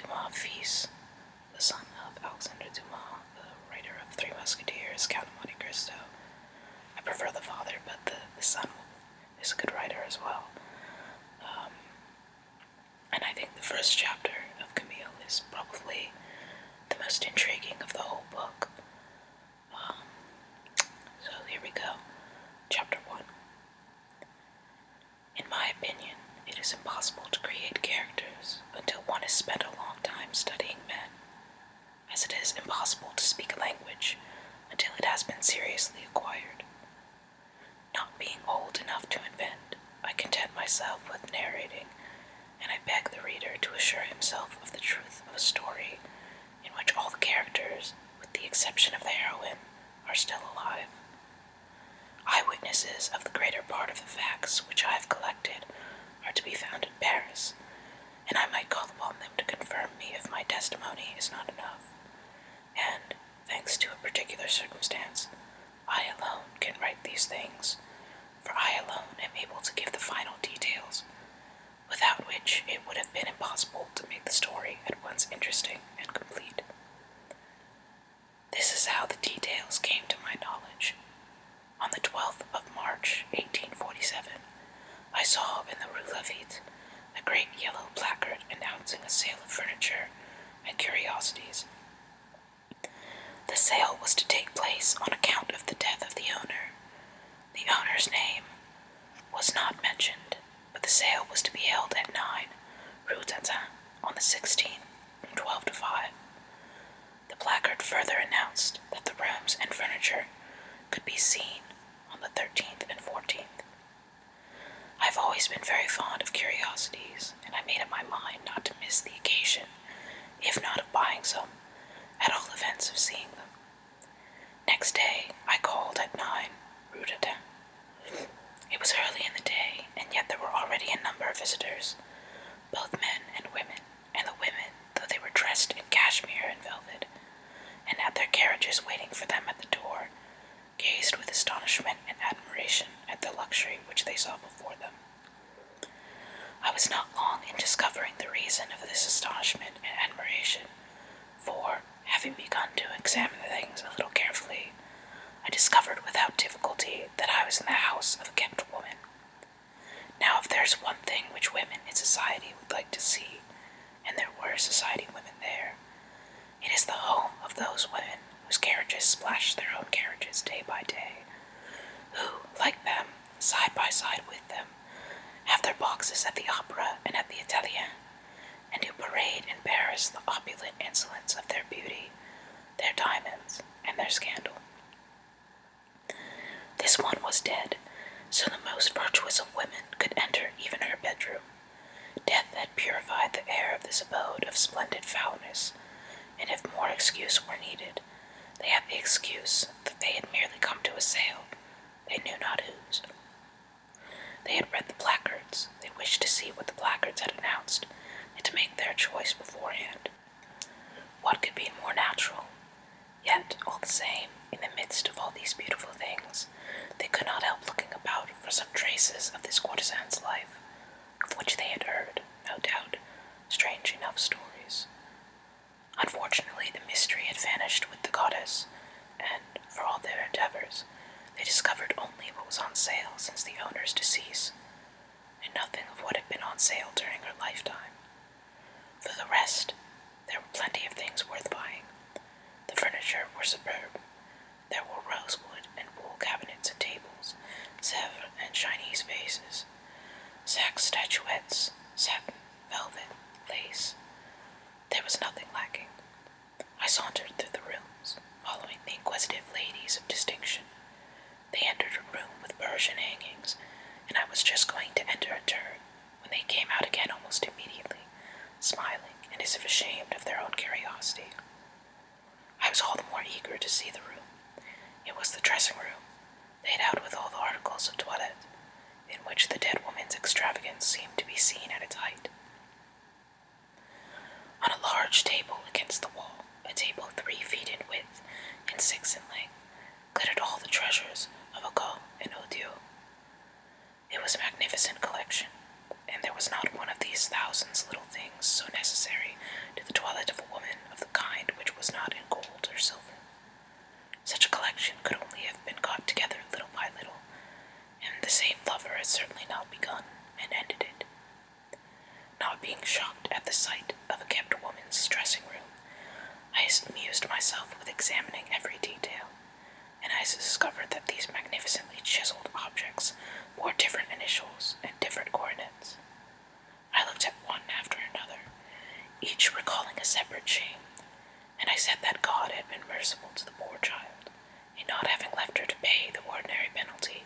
Dumas fils, the son of Alexandre Dumas, the writer of Three Musketeers, Count of Monte Cristo. I prefer the father, but the son is a good writer as well. And I think the first chapter of Camille is probably the most intriguing of the whole book. So here we go. Chapter 1. In my opinion, it is impossible to create characters until one has spent a long time studying men, as it is impossible to speak a language until it has been seriously acquired. Not being old enough to invent, I content myself with narrating, and I beg the reader to assure himself of the truth of a story in which all the characters, with the exception of the heroine, are still alive. Eyewitnesses of the greater part of the facts which I have collected are to be found in Paris, and I might call upon them to confirm me if my testimony is not enough. And, thanks to a particular circumstance, I alone can write these things, for I alone am able to give the final details, without which it would have been impossible to make the story at once interesting and complete. This is how the details came to my knowledge. On the 12th of March, 1847, I saw in the Rue Lafitte a great yellow placard announcing a sale of furniture and curiosities. The sale was to take place on account of the death of the owner. The owner's name was not mentioned, but the sale was to be held at 9 Rue d'Antin on the 16th from 12 to 5. The placard further announced that the rooms and furniture could be seen on the 13th and 14th. I've always been very fond of curiosities, and I made up my mind not to miss the occasion, if not of buying some, at all events of seeing them. Next day, I called at 9 Rue d'Antin. It was early in the day, and yet there were already a number of visitors, both men and the women, though they were dressed in cashmere and velvet, and had their carriages waiting for them at the door, gazed with astonishment and admiration at the luxury which they saw before them. I was not long in discovering the reason of this astonishment and admiration, for, having begun to examine things a little carefully, I discovered without difficulty that I was in the house of a kept woman. Now, if there's one thing which women in society would like to see, and there were society women there, it is the home of those women whose carriages splash their own carriages day by day, who, like them, side by side with them, have their boxes at the opera and at the Italienne, and who parade in Paris the opulent insolence of their beauty, their diamonds, and their scandal. This one was dead, so the most virtuous of women could enter even her bedroom. Death had purified the air of this abode of splendid foulness, and if more excuse were needed, they had the excuse that they had merely come to a sale, they knew not whose. They had read the placards, they wished to see what the placards had announced, and to make their choice beforehand. What could be more natural? Yet, all the same, in the midst of all these beautiful things, they could not help looking about for some traces of this courtesan's life, of which they had heard, no doubt, strange enough stories. Unfortunately, the mystery had vanished with the goddess, and, for all their endeavors, they discovered only what was on sale since the owner's decease, and nothing of what had been on sale during her lifetime. For the rest, there were plenty of things worth buying. The furniture were superb. There were rosewood and wool cabinets and tables, Sèvres and Chinese vases, Saxe statuettes, satin, velvet, lace. There was nothing lacking. I sauntered through the rooms, following the inquisitive ladies of distinction. They entered a room with Persian hangings, and I was just going to enter a turn when they came out again almost immediately, smiling and as if ashamed of their own curiosity. I was all the more eager to see the room. It was the dressing room, laid out with all the articles of toilette, in which the dead woman's extravagance seemed to be seen at its height. On a large table against the wall, a table 3 feet in width and 6 in length, glittered all the treasures of Agot and Odiot. It was a magnificent collection, and there was not one of these thousands little things so necessary to the toilet of a woman of the kind which was not in gold or silver. Such a collection could only have been got together little by little, and the same lover had certainly not begun and ended it. Not being shocked at the sight of a kept woman's dressing room, I amused myself with examining every detail, and I discovered that these magnificently chiseled objects bore different initials and different coordinates. I looked at one after another, each recalling a separate shame, and I said that God had been merciful to the poor child, in not having left her to pay the ordinary penalty,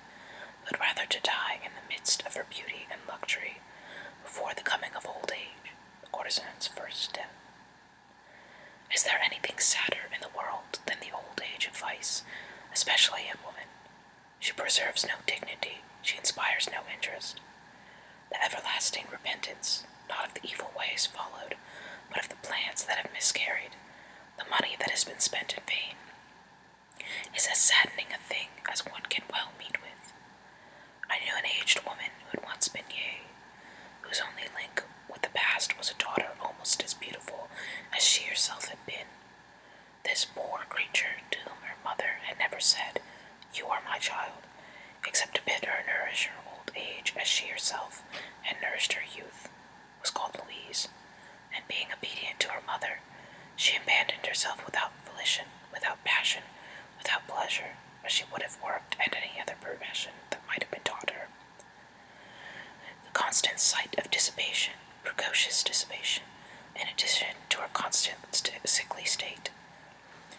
but rather to die in the midst of her beauty and luxury, before the coming of old age, the courtesan's first death. Is there anything sadder in the world than the old age of vice, especially in woman? She preserves no dignity, she inspires no interest. The everlasting repentance, not of the evil ways followed, but of the plans that have miscarried, the money that has been spent in vain, is as saddening a thing as one can well meet with. I knew an aged woman who had once been gay, whose only link with the past was a daughter almost as beautiful as she herself had been. This poor creature, to whom her mother had never said, "You are my child," except to bid her nourish her old age as she herself had nourished her youth, was called Louise, and being obedient to her mother, she abandoned herself without volition, without passion, without pleasure, as she would have worked at any other profession that might have been taught her. The constant sight of dissipation, precocious dissipation, in addition to her constant sickly state,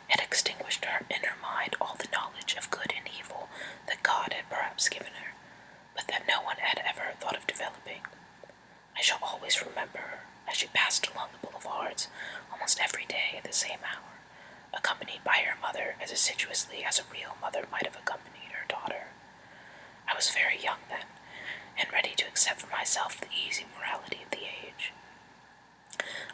had extinguished in her mind all the knowledge of good and evil that God had perhaps given her, but that no one had ever thought of developing. I shall always remember her as she passed along the boulevards almost every day at the same hour, accompanied by her mother as assiduously as a real mother might have accompanied her daughter. I was very young then, and ready to accept for myself the easy morality of the age.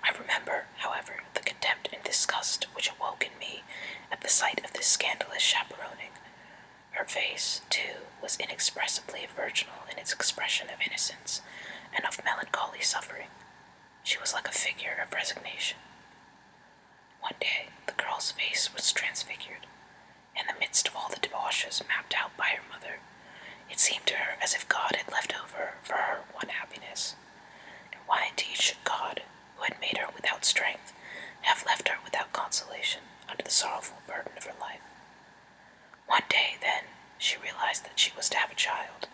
I remember, however, the contempt and disgust which awoke in me at the sight of this scandalous chaperoning. Her face, too, was inexpressibly virginal in its expression of innocence and of melancholy suffering. She was like a figure of resignation. One day, the girl's face was transfigured. In the midst of all the debauches mapped out by her mother, it seemed to her as if God had left over for her one happiness. And why indeed should God, who had made her without strength, have left her without consolation under the sorrowful burden of her life? One day, then, she realized that she was to have a child,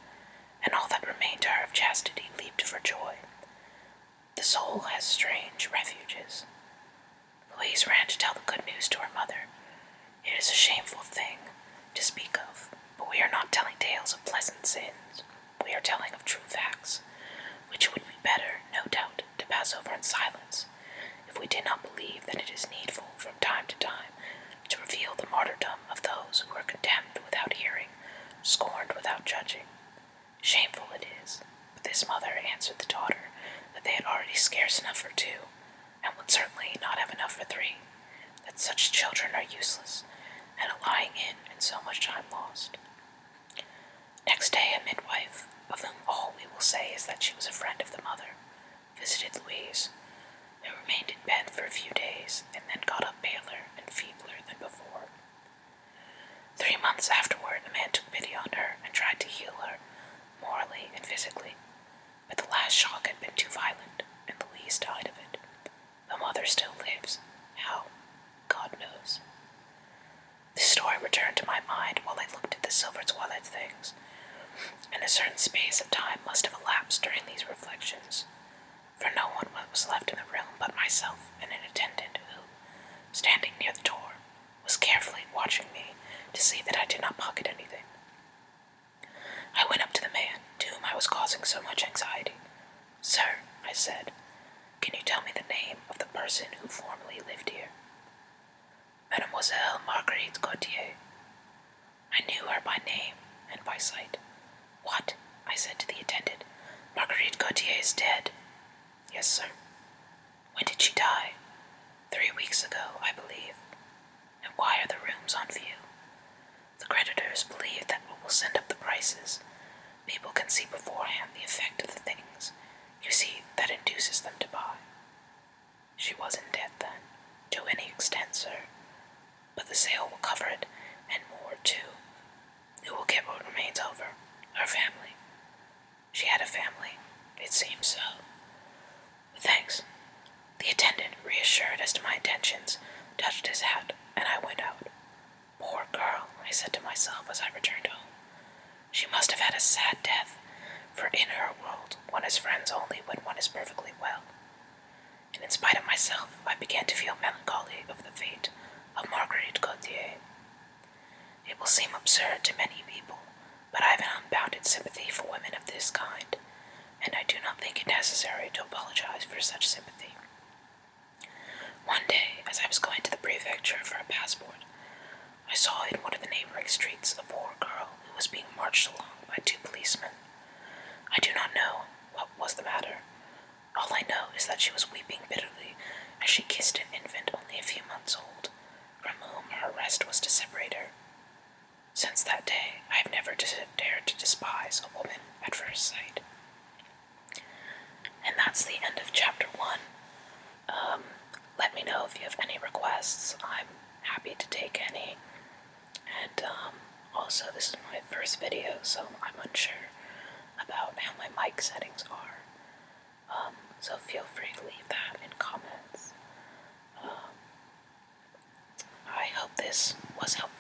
and all that remained to her of chastity leaped for joy. The soul has strange refuges. Louise ran to tell the good news to her mother. It is a shameful thing to speak of, but we are not telling tales of pleasant sins. We are telling of true facts, which would be better, no doubt, to pass over in silence, if we did not believe that it is needful, from time to time, to reveal the martyrdom of those who are condemned without hearing, scorned without judging. Shameful it is, but this mother answered the daughter that they had already scarce enough for two, and would certainly not have enough for three, that such children are useless, and a lying in and so much time lost. Next day a midwife, of whom all we will say is that she was a friend of the mother, visited Louise, who remained in bed for a few days, and then got up paler and feebler than before. 3 months afterward a man took pity on her and tried to heal her, morally and physically, but the last shock had been too violent, and Louise died of it. The mother still lives. How? God knows. This story returned to my mind while I looked at the silver toilet things, and a certain space of time must have elapsed during these reflections, for no one was left in the room but myself and an attendant who, standing near the door, was carefully watching me to see that I did not pocket anything. I went up to the man to whom I was causing so much anxiety. "Sir," I said, "can you tell me the name of the person who formerly lived here?" "Mademoiselle Marguerite Gautier." I knew her by name and by sight. "What?" I said to the attendant. "Marguerite Gautier is dead." "Yes, sir." "When did she die?" 3 weeks ago, I believe." "And why are the rooms on view?" "The creditors believe that we will send up the prices. People can see beforehand the effect of the things. You see, that induces them to buy." She was in debt, then. answer. But the sale will cover it, and more too. Who will get what remains over? Her family. She had a family. It seems so. Thanks. The attendant, reassured as to my intentions, touched his hat, and I went out. Poor girl, I said to myself as I returned home. She must have had a sad death, for in her world one is friends only when one is perfectly well. And in spite of myself, I began to feel melancholy over the fate of Marguerite Gautier. It will seem absurd to many people, but I have an unbounded sympathy for women of this kind, and I do not think it necessary to apologize for such sympathy. One day, as I was going to the prefecture for a passport, I saw in one of the neighboring streets a poor girl who was being marched along by 2 policemen. I do not know what was the matter. All I know is that she was weeping bitterly as she kissed an infant only a few months old, from whom her arrest was to separate her. Since that day, I have never dared to despise a woman at first sight. And that's the end of chapter 1. Let me know if you have any requests. I'm happy to take any. And also, this is my first video, so I'm unsure about how my mic settings are. So feel free to leave that in comments. I hope this was helpful.